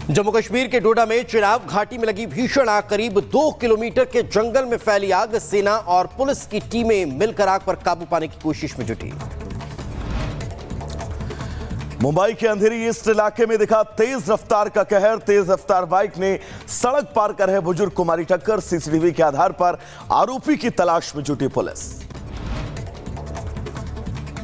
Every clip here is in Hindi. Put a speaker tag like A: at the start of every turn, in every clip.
A: जम्मू कश्मीर के डोडा में चिनाब घाटी में लगी भीषण आग, करीब 2 किलोमीटर के जंगल में फैली आग। सेना और पुलिस की टीमें मिलकर आग पर काबू पाने की कोशिश में जुटी।
B: मुंबई के अंधेरी ईस्ट इलाके में दिखा तेज रफ्तार का कहर। तेज रफ्तार बाइक ने सड़क पार कर रहे बुजुर्ग को मारी टक्कर। सीसीटीवी के आधार पर आरोपी की तलाश में जुटी पुलिस।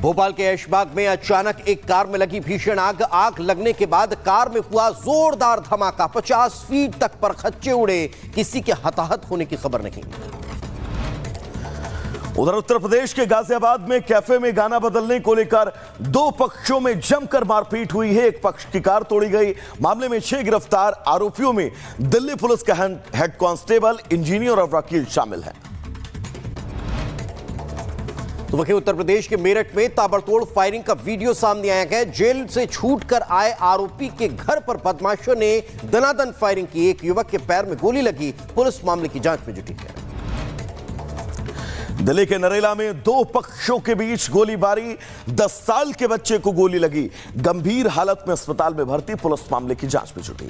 A: भोपाल के ऐशबाग में अचानक एक कार में लगी भीषण आग। आग लगने के बाद कार में हुआ जोरदार धमाका। 50 फीट तक पर खच्चे उड़े, किसी के हताहत होने की खबर नहीं।
B: उधर उत्तर प्रदेश के गाजियाबाद में कैफे में गाना बदलने को लेकर 2 पक्षों में जमकर मारपीट हुई है। एक पक्ष की कार तोड़ी गई। मामले में 6 गिरफ्तार आरोपियों में दिल्ली पुलिस का हेड कांस्टेबल, इंजीनियर और वकील शामिल है।
A: तो वहीं उत्तर प्रदेश के मेरठ में ताबड़तोड़ फायरिंग का वीडियो सामने आया है। जेल से छूटकर आए आरोपी के घर पर बदमाशों ने दनादन फायरिंग की। एक युवक के पैर में गोली लगी। पुलिस मामले की जांच में जुटी है।
B: दिल्ली के नरेला में 2 पक्षों के बीच गोलीबारी। 10 साल के बच्चे को गोली लगी। गंभीर हालत में अस्पताल में भर्ती। पुलिस मामले की जांच में जुटी।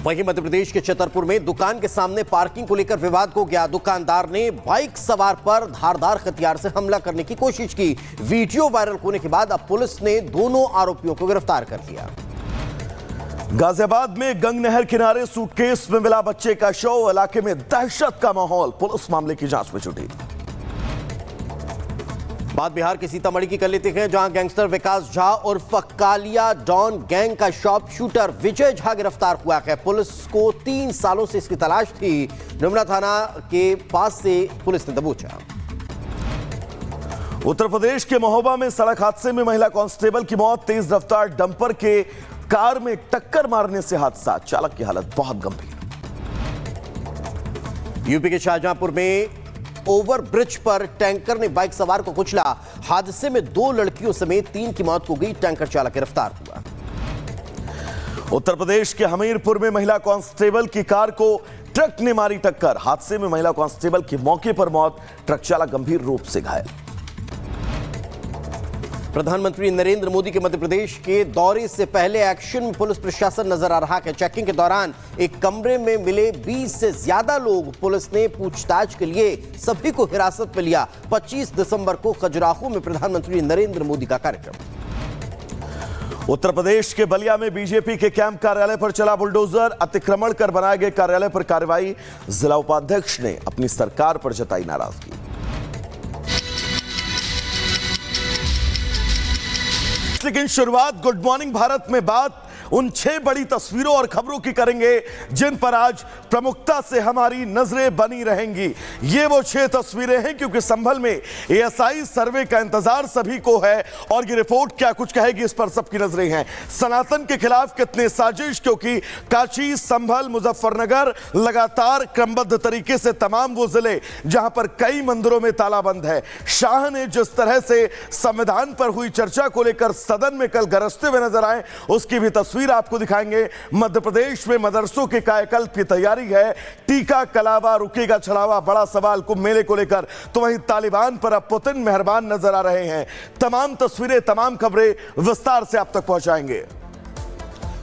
A: वहीं मध्य प्रदेश के छतरपुर में दुकान के सामने पार्किंग को लेकर विवाद हो गया। दुकानदार ने बाइक सवार पर धारदार हथियार से हमला करने की कोशिश की। वीडियो वायरल होने के बाद अब पुलिस ने दोनों आरोपियों को गिरफ्तार कर लिया।
B: गाजियाबाद में गंग नहर किनारे सूटकेस में मिला बच्चे का शव। इलाके में दहशत का माहौल। पुलिस मामले की जांच में जुटी।
A: बात बिहार के सीतामढ़ी की कर लेते हैं, जहां गैंगस्टर विकास झा और कालिया डॉन गैंग का शॉप शूटर विजय झा गिरफ्तार हुआ है। पुलिस को 3 सालों से इसकी तलाश थी। निमरा थाना के पास से पुलिस ने दबोचा।
B: उत्तर प्रदेश के महोबा में सड़क हादसे में महिला कांस्टेबल की मौत। तेज रफ्तार डंपर के कार में टक्कर मारने से हादसा। चालक की हालत बहुत गंभीर।
A: यूपी के शाहजहांपुर में ओवर ब्रिज पर टैंकर ने बाइक सवार को कुचला। हादसे में 2 लड़कियों समेत 3 की मौत हो गई। टैंकर चालक गिरफ्तार हुआ।
B: उत्तर प्रदेश के हमीरपुर में महिला कांस्टेबल की कार को ट्रक ने मारी टक्कर। हादसे में महिला कांस्टेबल की मौके पर मौत। ट्रक चालक गंभीर रूप से घायल।
A: प्रधानमंत्री नरेंद्र मोदी के मध्य प्रदेश के दौरे से पहले एक्शन में पुलिस प्रशासन नजर आ रहा है। चेकिंग के दौरान एक कमरे में मिले 20 से ज्यादा लोग। पुलिस ने पूछताछ के लिए सभी को हिरासत में लिया। 25 दिसंबर को खजुराहो में प्रधानमंत्री नरेंद्र मोदी का कार्यक्रम।
B: उत्तर प्रदेश के बलिया में बीजेपी के कैंप कार्यालय पर चला बुलडोजर। अतिक्रमण कर बनाए गए कार्यालय पर कार्रवाई। जिला उपाध्यक्ष ने अपनी सरकार पर जताई नाराजगी। लेकिन शुरुआत गुड मॉर्निंग भारत में बात उन 6 बड़ी तस्वीरों और खबरों की करेंगे जिन पर आज प्रमुखता से हमारी नजरें बनी रहेंगी। ये वो 6 तस्वीरें हैं क्योंकि संभल में एएसआई सर्वे का इंतजार सभी को है और ये रिपोर्ट क्या कुछ कहेगी इस पर सबकी नजरें हैं। सनातन के खिलाफ कितने साजिश, क्योंकि कांची, संभल, मुजफ्फरनगर लगातार क्रमबद्ध तरीके से तमाम वो जिले जहां पर कई मंदिरों में तालाबंद है। शाह ने जिस तरह से संविधान पर हुई चर्चा को लेकर सदन में कल गरजते हुए नजर आए, उसकी भी तस्वीर आपको दिखाएंगे। मध्य प्रदेश में मदरसों के कायाकल्प की तैयारी है। टीका कलावा, रुकेगा छलावा, बड़ा सवाल कुंभ मेले को लेकर। तो वहीं तालिबान पर अब पुतिन मेहरबान नजर आ रहे हैं। तमाम तस्वीरें, तमाम खबरें विस्तार से आप तक पहुंचाएंगे।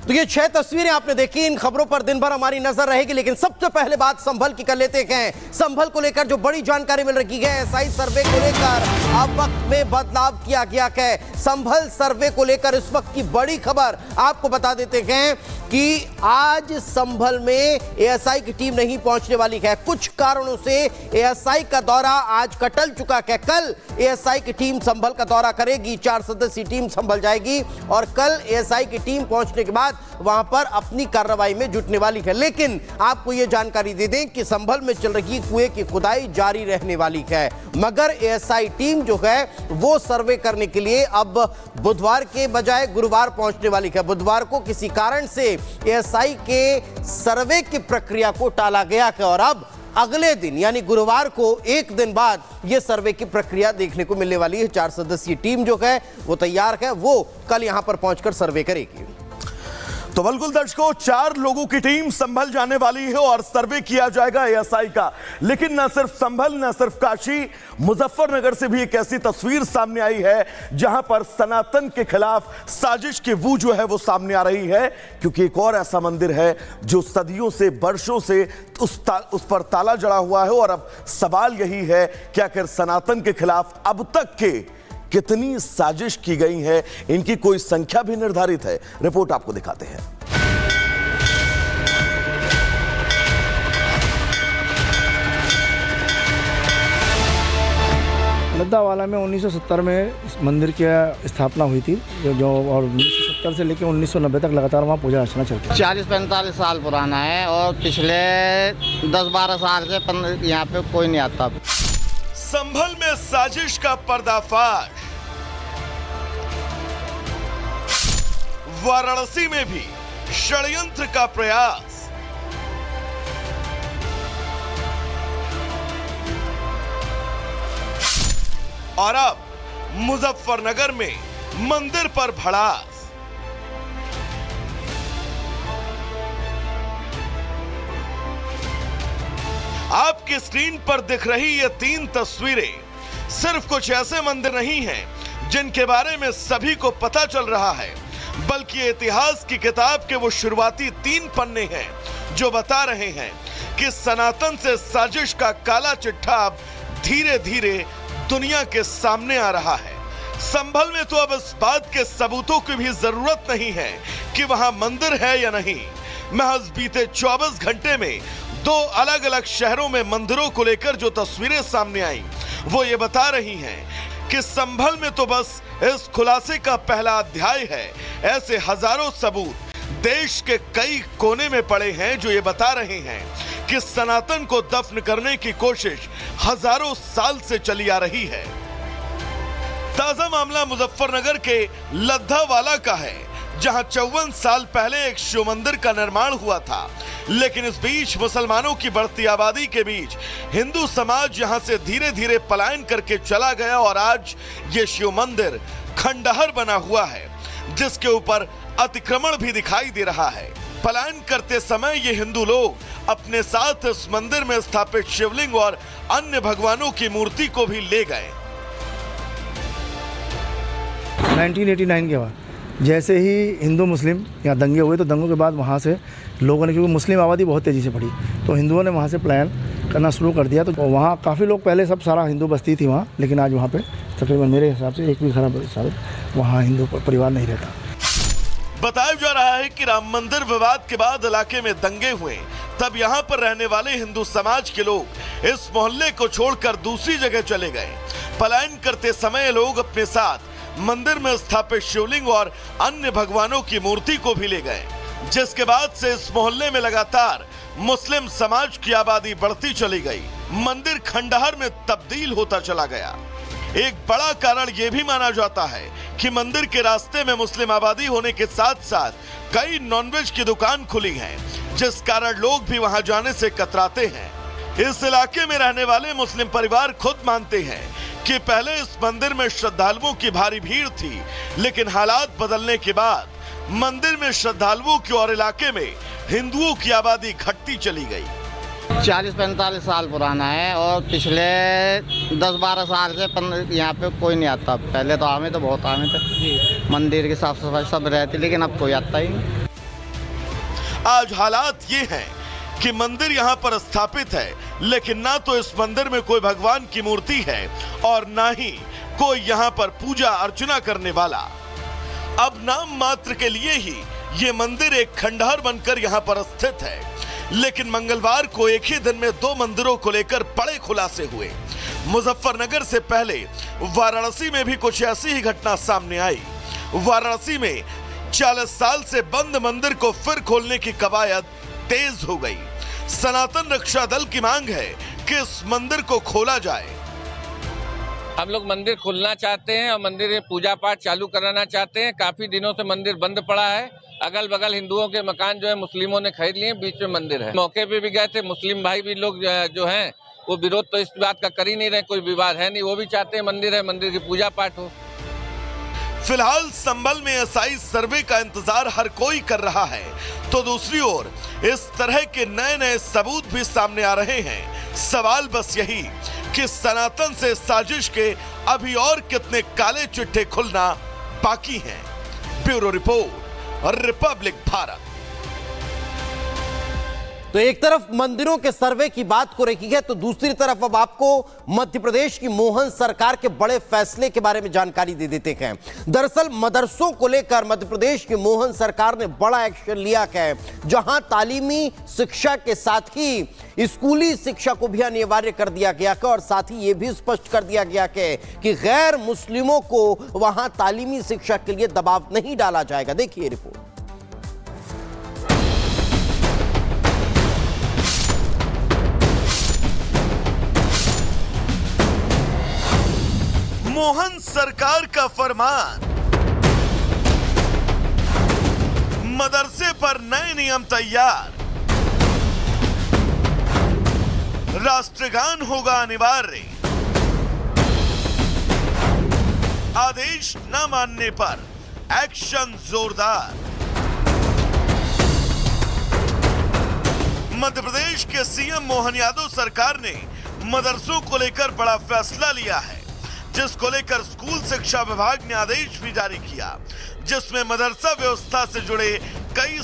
A: तो ये 6 तस्वीरें आपने देखी। इन खबरों पर दिन भर हमारी नजर रहेगी, लेकिन सबसे पहले बात संभल की कर लेते हैं। संभल को लेकर जो बड़ी जानकारी मिल रही है, एएसआई सर्वे को लेकर अब वक्त में बदलाव किया गया है। संभल सर्वे को लेकर इस वक्त की बड़ी खबर आपको बता देते हैं कि आज संभल में एएसआई की टीम नहीं पहुंचने वाली है। कुछ कारणों से एएसआई का दौरा आज का टल चुका है। कल एएसआई की टीम संभल का दौरा करेगी। 4 सदस्यीय टीम संभल जाएगी और कल एएसआई की टीम पहुंचने के बाद वहां पर अपनी कार्रवाई में जुटने वाली है। लेकिन आपको यह जानकारी दे दें कि संभल में चल रही कुएं की खुदाई जारी रहने वाली है, मगर एएसआई टीम जो है वो सर्वे करने के लिए अब बुधवार के बजाय गुरुवार पहुंचने वाली है। बुधवार को किसी कारण से एएसआई के सर्वे की प्रक्रिया को टाला गया है और अब अगले दिन यानी गुरुवार को 1 दिन बाद यह सर्वे की प्रक्रिया देखने को मिलने वाली है। 4 सदस्यीय टीम जो है वो तैयार है, वो कल यहां पर पहुंचकर सर्वे करेगी।
B: तो बिल्कुल दर्शकों, 4 लोगों की टीम संभल जाने वाली है और सर्वे किया जाएगा एएसआई का। लेकिन न सिर्फ संभल, न सिर्फ काशी, मुजफ्फरनगर से भी एक ऐसी तस्वीर सामने आई है जहां पर सनातन के खिलाफ साजिश की बू जो है वो सामने आ रही है। क्योंकि एक और ऐसा मंदिर है जो सदियों से, वर्षों से उस पर ताला जड़ा हुआ है। और अब सवाल यही है कि आखिर सनातन के खिलाफ अब तक के कितनी साजिश की गई है, इनकी कोई संख्या भी निर्धारित है। रिपोर्ट आपको दिखाते हैं।
C: लद्दावाला में 1970 में इस मंदिर की स्थापना हुई थी जो और 1970 से लेकर 1990 तक लगातार वहाँ पूजा अर्चना चलती है।
D: 40-45 साल पुराना है और पिछले 10-12 साल से यहाँ पे कोई नहीं आता।
B: संभल में साजिश का पर्दाफाश, वाराणसी में भी षड्यंत्र का प्रयास, और अब मुजफ्फरनगर में मंदिर पर भड़ास। आपकी स्क्रीन पर दिख रही ये 3 तस्वीरें सिर्फ कुछ ऐसे मंदिर नहीं हैं जिनके बारे में सभी को पता चल रहा है, बल्कि इतिहास की किताब के वो शुरुआती 3 पन्ने हैं जो बता रहे हैं कि सनातन से साजिश का काला चिट्ठा अब धीरे धीरे दुनिया के सामने आ रहा है। संभल में तो अब इस बात के सबूतों की भी जरूरत नहीं है कि वहां मंदिर है या नहीं। महज बीते 24 घंटे में 2 अलग अलग शहरों में मंदिरों को लेकर जो तस्वीरें सामने आई वो ये बता रही हैं कि संभल में तो बस इस खुलासे का पहला अध्याय है। ऐसे हजारों सबूत देश के कई कोने में पड़े हैं जो ये बता रहे हैं कि सनातन को दफन करने की कोशिश हजारों साल से चली आ रही है। ताजा मामला मुजफ्फरनगर के लद्दावाला का है, जहां 54 साल पहले एक शिव मंदिर का निर्माण हुआ था। लेकिन इस बीच मुसलमानों की बढ़ती आबादी के बीच हिंदू समाज यहां से धीरे धीरे पलायन करके चला गया और आज ये शिव मंदिर खंडहर बना हुआ है, जिसके ऊपर अतिक्रमण भी दिखाई दे रहा है। पलायन करते समय ये हिंदू लोग अपने साथ इस मंदिर में स्थापित शिवलिंग और अन्य भगवानों की मूर्ति को भी ले गए।
C: 1989 के बाद जैसे ही हिंदू मुस्लिम यहाँ दंगे हुए तो दंगों के बाद वहाँ से लोगों ने, क्योंकि मुस्लिम आबादी बहुत तेज़ी से बढ़ी, तो हिंदुओं ने वहाँ से पलायन करना शुरू कर दिया। तो वहाँ काफ़ी लोग, पहले सब सारा हिंदू बस्ती थी वहाँ, लेकिन आज वहाँ पे तकरीबन मेरे हिसाब से एक भी खराब वहाँ हिंदू परिवार नहीं रहता।
B: बताया जा रहा है कि राम मंदिर विवाद के बाद इलाके में दंगे हुए, तब यहाँ पर रहने वाले हिंदू समाज के लोग इस मोहल्ले को छोड़कर दूसरी जगह चले गए। पलायन करते समय लोग अपने साथ मंदिर में स्थापित शिवलिंग और अन्य भगवानों की मूर्ति को भी ले गए, जिसके बाद से इस मोहल्ले में लगातार मुस्लिम समाज की आबादी बढ़ती चली गई। मंदिर खंडहर में तब्दील होता चला गया। एक बड़ा कारण यह भी माना जाता है कि मंदिर के रास्ते में मुस्लिम आबादी होने के साथ साथ कई नॉनवेज की दुकान खुली हैं, जिस कारण लोग भी वहां जाने से कतराते हैं। इस इलाके में रहने वाले मुस्लिम परिवार खुद मानते हैं कि पहले इस मंदिर में श्रद्धालुओं की भारी भीड़ थी, लेकिन हालात बदलने के बाद मंदिर में श्रद्धालुओं की और इलाके में हिंदुओं की आबादी घटती चली गई।
D: 40-45 साल पुराना है और पिछले 10-12 साल से यहाँ पे कोई नहीं आता। पहले तो आमे तो बहुत आमे थे, मंदिर की साफ सफाई सब रहती, लेकिन अब कोई आता ही नहीं।
B: आज हालात ये हैं कि मंदिर यहाँ पर स्थापित है, लेकिन ना तो इस मंदिर में कोई भगवान की मूर्ति है और ना ही कोई यहाँ पर पूजा अर्चना करने वाला। अब नाम मात्र के लिए ही ये मंदिर एक खंडहर बनकर यहाँ पर स्थित है। लेकिन मंगलवार को एक ही दिन में 2 मंदिरों को लेकर बड़े खुलासे हुए। मुजफ्फरनगर से पहले वाराणसी में भी कुछ ऐसी ही घटना सामने आई। वाराणसी में 40 साल से बंद मंदिर को फिर खोलने की कवायद तेज हो गई। सनातन रक्षा दल की मांग है कि इस मंदिर को खोला जाए।
E: हम लोग मंदिर खोलना चाहते हैं और मंदिर में पूजा पाठ चालू कराना चाहते हैं। काफी दिनों से मंदिर बंद पड़ा है। अगल बगल हिंदुओं के मकान जो है मुस्लिमों ने खरीद लिए, बीच में मंदिर है। मौके पे भी गए थे, मुस्लिम भाई भी लोग जो हैं वो विरोध तो इस बात का कर ही नहीं रहे, कोई विवाद है नहीं। वो भी चाहते हैं मंदिर है, मंदिर की पूजा पाठ हो।
B: फिलहाल संभल में ईसाई सर्वे का इंतजार हर कोई कर रहा है, तो दूसरी ओर इस तरह के नए नए सबूत भी सामने आ रहे हैं। सवाल बस यही कि सनातन से साजिश के अभी और कितने काले चिट्ठे खुलना बाकी हैं। ब्यूरो रिपोर्ट और रिपब्लिक भारत।
A: तो एक तरफ मंदिरों के सर्वे की बात को रखी है, तो दूसरी तरफ अब आपको मध्य प्रदेश की मोहन सरकार के बड़े फैसले के बारे में जानकारी दे देते हैं। दरअसल मदरसों को लेकर मध्य प्रदेश की मोहन सरकार ने बड़ा एक्शन लिया है, जहां तालीमी शिक्षा के साथ ही स्कूली शिक्षा को भी अनिवार्य कर दिया गया है और साथ ही यह भी स्पष्ट कर दिया गया है कि गैर मुस्लिमों को वहां तालीमी शिक्षा के लिए दबाव नहीं डाला जाएगा। देखिए रिपोर्ट।
B: मोहन सरकार का फरमान, मदरसे पर नए नियम तैयार, राष्ट्रगान होगा अनिवार्य, आदेश न मानने पर एक्शन जोरदार। मध्य प्रदेश के सीएम मोहन यादव सरकार ने मदरसों को लेकर बड़ा फैसला लिया है, जिसको लेकर स्कूल शिक्षा विभाग ने आदेश भी जारी किया, जिसमें मदरसा व्यवस्था से जुड़े कई